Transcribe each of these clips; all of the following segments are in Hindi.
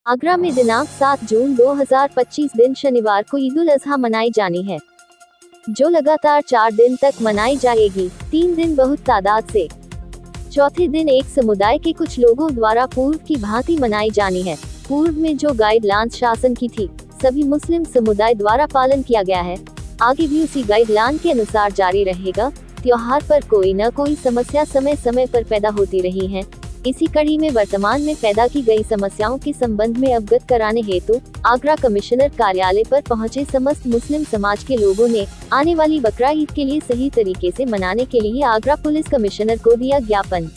आगरा में दिनांक 7 जून 2025 दिन शनिवार को ईद उल अजहा मनाई जानी है, जो लगातार 4 दिन तक मनाई जाएगी। 3 दिन बहुत तादाद से, चौथे दिन एक समुदाय के कुछ लोगों द्वारा पूर्व की भांति मनाई जानी है। पूर्व में जो गाइडलाइंस शासन की थी, सभी मुस्लिम समुदाय द्वारा पालन किया गया है। आगे भी उसी गाइडलाइन के अनुसार जारी रहेगा। त्योहार पर कोई न कोई समस्या समय समय पर पैदा होती रही है। इसी कड़ी में वर्तमान में पैदा की गई समस्याओं के संबंध में अवगत कराने हेतु आगरा कमिश्नर कार्यालय पर पहुंचे समस्त मुस्लिम समाज के लोगों ने आने वाली बकरा ईद के लिए सही तरीके से मनाने के लिए आगरा पुलिस कमिश्नर को दिया ज्ञापन।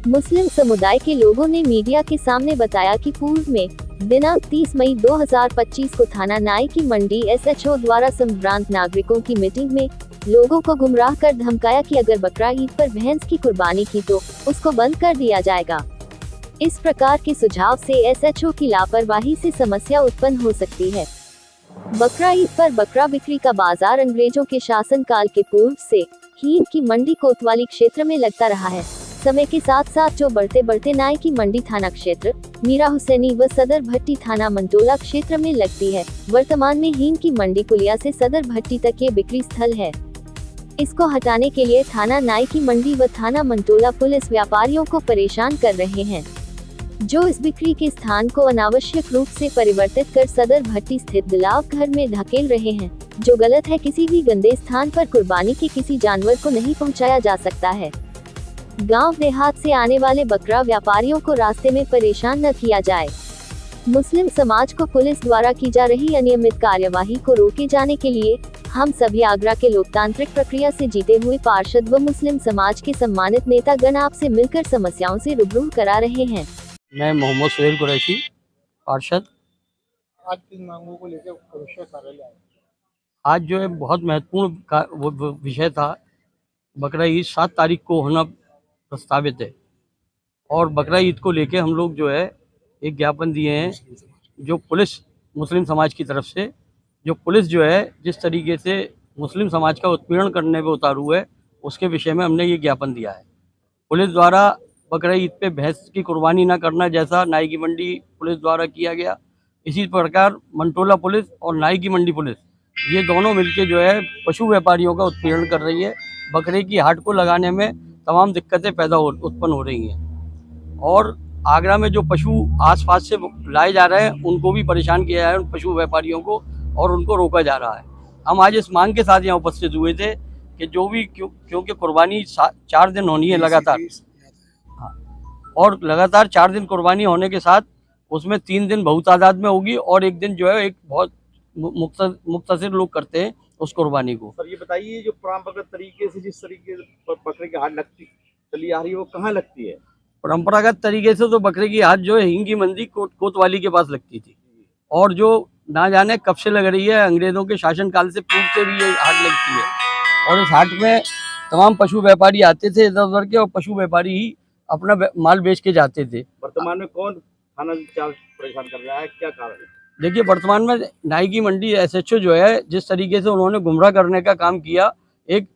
मुस्लिम समुदाय के लोगों ने मीडिया के सामने बताया कि पूर्व में दिनांक 30 मई 2025 को थाना नाई की मंडी SHO द्वारा संभ्रांत नागरिकों की मीटिंग में लोगों को गुमराह कर धमकाया कि अगर बकरा ईद पर भैंस की कुर्बानी की तो उसको बंद कर दिया जाएगा। इस प्रकार के सुझाव से SHO की लापरवाही से समस्या उत्पन्न हो सकती है। बकरा ईद पर बकरा बिक्री का बाजार अंग्रेजों के शासन काल के पूर्व से ही की मंडी कोतवाली क्षेत्र में लगता रहा है। समय के साथ साथ जो बढ़ते बढ़ते नाई की मंडी थाना क्षेत्र, मीरा हुसैनी व सदर भट्टी थाना मंटोला क्षेत्र में लगती है। वर्तमान में हीन की मंडी कुलिया से सदर भट्टी तक ये बिक्री स्थल है। इसको हटाने के लिए थाना नाई की मंडी व थाना मंटोला पुलिस व्यापारियों को परेशान कर रहे हैं, जो इस बिक्री के स्थान को अनावश्यक रूप से परिवर्तित कर सदर भट्टी स्थित दिलाव घर में धकेल रहे हैं, जो गलत है। किसी भी गंदे स्थान पर कुर्बानी के किसी जानवर को नहीं पहुंचाया जा सकता है। गांव देहात से आने वाले बकरा व्यापारियों को रास्ते में परेशान न किया जाए। मुस्लिम समाज को पुलिस द्वारा की जा रही अनियमित कार्यवाही को रोके जाने के लिए हम सभी आगरा के लोकतांत्रिक प्रक्रिया से जीते हुए पार्षद व मुस्लिम समाज के सम्मानित नेता गण आपसे मिलकर समस्याओं से रूबरू करा रहे हैं। मैं मोहम्मद सुहेल कुरैशी, पार्षद। आज किन मांगों को लेकर कमिश्नर कार्यालय आए? आज जो है बहुत महत्वपूर्ण विषय था। बकरा ईद 7 तारीख को होना प्रस्तावित है और बकरा ईद को लेके हम लोग जो है एक ज्ञापन दिए हैं, जो पुलिस मुस्लिम समाज की तरफ से, जो पुलिस जो है जिस तरीके से मुस्लिम समाज का उत्पीड़न करने पे उतारू है, उसके विषय में हमने ये ज्ञापन दिया है। पुलिस द्वारा बकरा ईद पे भैंस की कुर्बानी ना करना, जैसा नाई की मंडी पुलिस द्वारा किया गया, इसी प्रकार मंटोला पुलिस और नाई की मंडी पुलिस, ये दोनों मिलके जो है पशु व्यापारियों का उत्पीड़न कर रही है। बकरे की हाट को लगाने में तमाम दिक्कतें उत्पन्न हो रही हैं और आगरा में जो पशु आसपास से लाए जा रहे हैं उनको भी परेशान किया है, उन पशु व्यापारियों को, और उनको रोका जा रहा है। हम आज इस मांग के साथ यहाँ उपस्थित हुए थे कि जो भी क्योंकि कुर्बानी 4 दिन होनी है लगातार, और लगातार 4 दिन कुर्बानी होने के साथ उसमें 3 दिन बहुत तादाद में होगी और एक दिन जो है एक बहुत मुख्तसर लोग करते हैं उस कुर्बानी को। सर ये बताइए, जो परंपरागत तरीके से जिस तरीके से बकरे की हाट लगती चली आ रही है, वो कहाँ लगती है? परंपरागत तरीके से तो बकरे की हाट जो है हींग की मंडी कोतवाली के पास लगती थी, और जो ना जाने कब से लग रही है, अंग्रेजों के शासन काल से पूर्व से भी ये हाट लगती है। और इस हाट में तमाम पशु व्यापारी आते थे इधर उधर के, और पशु व्यापारी ही अपना माल बेच के जाते थे। वर्तमान में कौन थाना इंचार्ज परेशान कर रहा है, क्या कारण है? देखिए, वर्तमान में नाई की मंडी SHO जो है जिस तरीके से उन्होंने गुमराह करने का काम किया, एक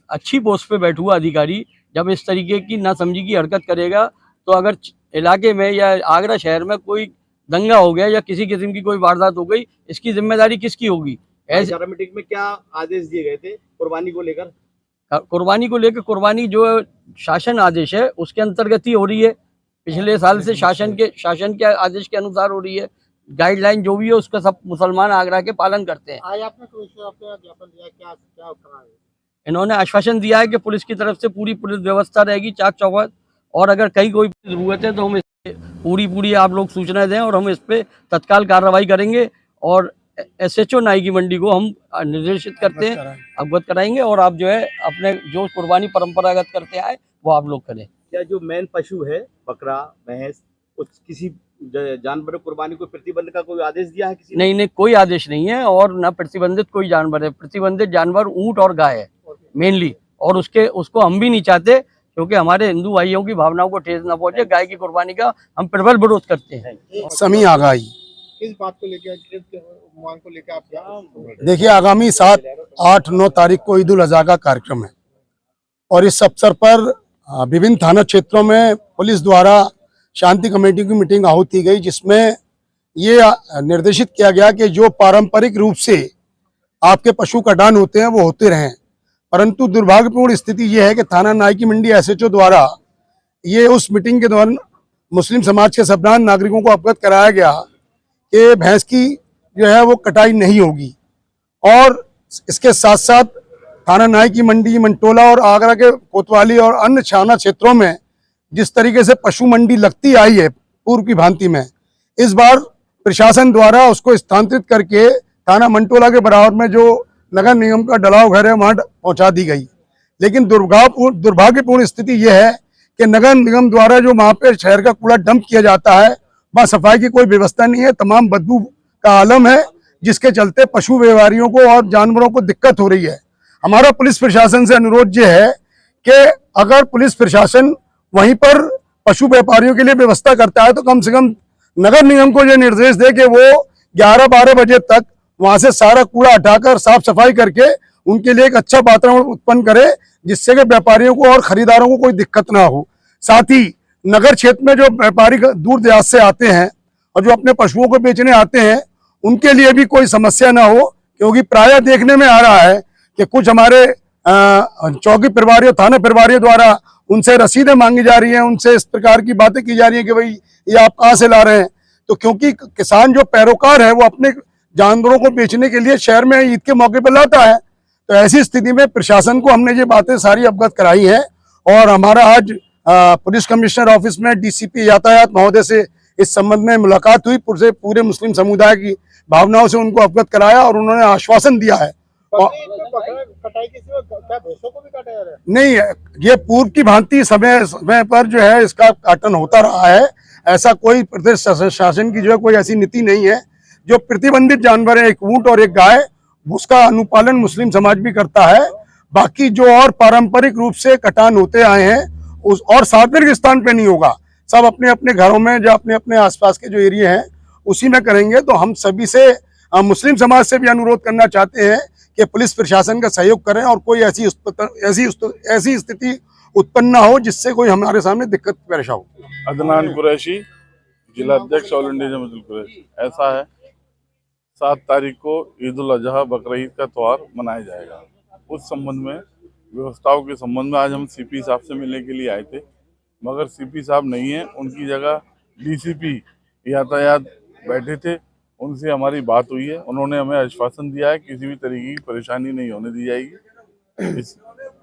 अच्छी पोस्ट पे बैठा हुआ अधिकारी जब इस तरीके की नासमझी की हरकत करेगा, तो अगर इलाके में या आगरा शहर में कोई दंगा हो गया या किसी किस्म की कोई वारदात हो गई, इसकी जिम्मेदारी किसकी होगी? ऐसे मीटिंग में क्या आदेश दिए गए थे कुर्बानी को लेकर? कुर्बानी जो शासन आदेश है उसके अंतर्गत ही हो रही है। पिछले साल से शासन के आदेश के अनुसार हो रही है। गाइडलाइन जो भी है उसका सब मुसलमान आगरा के पालन करते हैं। आज आपने ज्ञापन दिया, क्या कहा है? इन्होंने आश्वासन दिया है कि पुलिस की तरफ से पूरी पुलिस व्यवस्था रहेगी, चाक चौबंद, और अगर कहीं कोई जरूरत है तो हम पूरी आप लोग सूचना दें और हम इस पे तत्काल कार्रवाई करेंगे। और SHO नाई की मंडी को हम निर्देशित करते हैं, अवगत कराएंगे, और आप जो है अपने जो कुर्बानी परंपरागत करते आए वो आप लोग करें। क्या जो मेन पशु है बकरा भैंस, किसी जानवर कुर्बानी को प्रतिबंध का कोई आदेश दिया है किसी ने? नहीं, कोई आदेश नहीं है, और न प्रतिबंधित कोई जानवर है। प्रतिबंधित जानवर ऊंट और गाय है मेनली, और उसको हम भी नहीं चाहते, क्योंकि हमारे हिंदू भाइयों की भावनाओं को ठेस न पहुंचे। गाय की कुर्बानी का हम प्रबल विरोध करते हैं। समी आगाई किस बात को लेकर, मांग को लेकर आप? देखिए, आगामी 7, 8, 9 तारीख को ईद उल अजहा का कार्यक्रम है और इस अवसर पर विभिन्न थाना क्षेत्रों में पुलिस द्वारा शांति कमेटी की मीटिंग आहूत की गई, जिसमें ये निर्देशित किया गया कि जो पारंपरिक रूप से आपके पशु कटान होते हैं वो होते रहें। परंतु दुर्भाग्यपूर्ण स्थिति ये है कि थाना नाई की मंडी एसएचओ द्वारा ये उस मीटिंग के दौरान मुस्लिम समाज के सबनाम नागरिकों को अवगत कराया गया कि भैंस की जो है वो कटाई नहीं होगी। और इसके साथ साथ थाना नाई की मंडी, मंटोला और आगरा के कोतवाली और अन्य छावना क्षेत्रों में जिस तरीके से पशु मंडी लगती आई है पूर्व की भांति में, इस बार प्रशासन द्वारा उसको स्थानांतरित करके थाना मंटोला के बराबर में जो नगर निगम का डलाव घर है वहां पहुंचा दी गई। लेकिन दुर्भाग्यपूर्ण स्थिति यह है कि नगर निगम द्वारा जो वहां पे शहर का कूड़ा डंप किया जाता है वहां सफाई की कोई व्यवस्था नहीं है, तमाम बदबू का आलम है, जिसके चलते पशु व्यापारियों को और जानवरों को दिक्कत हो रही है। हमारा पुलिस प्रशासन से अनुरोध ये है कि अगर पुलिस प्रशासन वहीं पर पशु व्यापारियों के लिए व्यवस्था करता है तो कम से कम नगर निगम को ये निर्देश दे कि वो 11-12 बजे तक वहां से सारा कूड़ा हटाकर साफ सफाई करके उनके लिए एक अच्छा वातावरण उत्पन्न करे, जिससे कि व्यापारियों को और खरीदारों को कोई दिक्कत ना हो। साथ ही नगर क्षेत्र में जो व्यापारी दूर दराज से आते हैं और जो अपने पशुओं को बेचने आते हैं उनके लिए भी कोई समस्या ना हो, क्योंकि प्रायः देखने में आ रहा है कि कुछ हमारे चौकी प्रभारियों, थाना प्रभारियों द्वारा उनसे रसीदें मांगी जा रही हैं, उनसे इस प्रकार की बातें की जा रही हैं कि भाई ये आप कहाँ से ला रहे हैं। तो क्योंकि किसान जो पैरोकार है वो अपने जानवरों को बेचने के लिए शहर में ईद के मौके पर लाता है, तो ऐसी स्थिति में प्रशासन को हमने ये बातें सारी अवगत कराई हैं। और हमारा आज पुलिस कमिश्नर ऑफिस में डीसीपी यातायात महोदय से इस संबंध में मुलाकात हुई। पूरे मुस्लिम समुदाय की भावनाओं से उनको अवगत कराया और उन्होंने आश्वासन दिया है। कटाई के सिवा क्या भैंसों को भी काटा जा रहा है? नहीं, ये पूर्व की भांति समय पर जो है इसका काटन होता रहा है। ऐसा कोई प्रदेश शासन की जो है कोई ऐसी नीति नहीं है। जो प्रतिबंधित जानवर है, एक ऊंट और एक गाय, उसका अनुपालन मुस्लिम समाज भी करता है। बाकी जो और पारंपरिक रूप से कटान होते आए हैं उस और सार्वजनिक स्थान पे नहीं होगा, सब अपने अपने घरों में जो अपने अपने आसपास के जो एरिया हैं उसी में करेंगे। तो हम सभी से मुस्लिम समाज से भी अनुरोध करना चाहते हैं कि पुलिस प्रशासन का सहयोग करें और कोई ऐसी स्थिति उत्पन्न ना हो जिससे कोई हमारे सामने दिक्कत पेश हो। अदनान कुरैशी, जिला अध्यक्ष ऑल इंडिया जमात कुरैशी। ऐसा है, 7 तारीख को ईद उल अजहा बकरीद का त्यौहार मनाया जाएगा। उस संबंध में, व्यवस्थाओं के संबंध में आज हम सीपी साहब से मिलने के लिए आए थे, मगर सीपी साहब नहीं है, उनकी जगह डीसीपी यातायात बैठे थे। उनसे हमारी बात हुई है, उन्होंने हमें आश्वासन दिया है किसी भी तरीके की परेशानी नहीं होने दी जाएगी।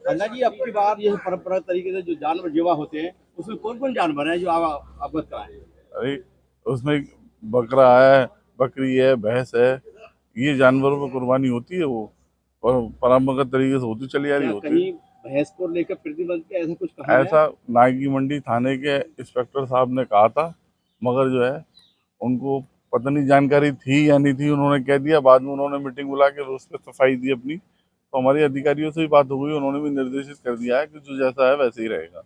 अल्लाह जी, अब की बार ये परंपरागत तरीके से जो जानवर जीवा होते हैं उसमें कौन कौन जानवर है जो आप अवगत कराएं? अरे उसमें बकरा है, बकरी है, भैंस है, ये जानवरों पर कुर्बानी होती है, वो और परंपरागत तरीके से होती चली आ रही होती है। कहीं भैंस को लेकर प्रतिबंध के ऐसा कुछ कहा है? ऐसा नाई की मंडी थाने के इंस्पेक्टर साहब ने कहा था, मगर जो है उनको पता नहीं जानकारी थी या नहीं थी, उन्होंने कह दिया। बाद में उन्होंने मीटिंग बुला के उस पर सफाई दी अपनी, तो हमारे अधिकारियों से भी बात हो गई, उन्होंने भी निर्देशित कर दिया है कि जो जैसा है वैसे ही रहेगा।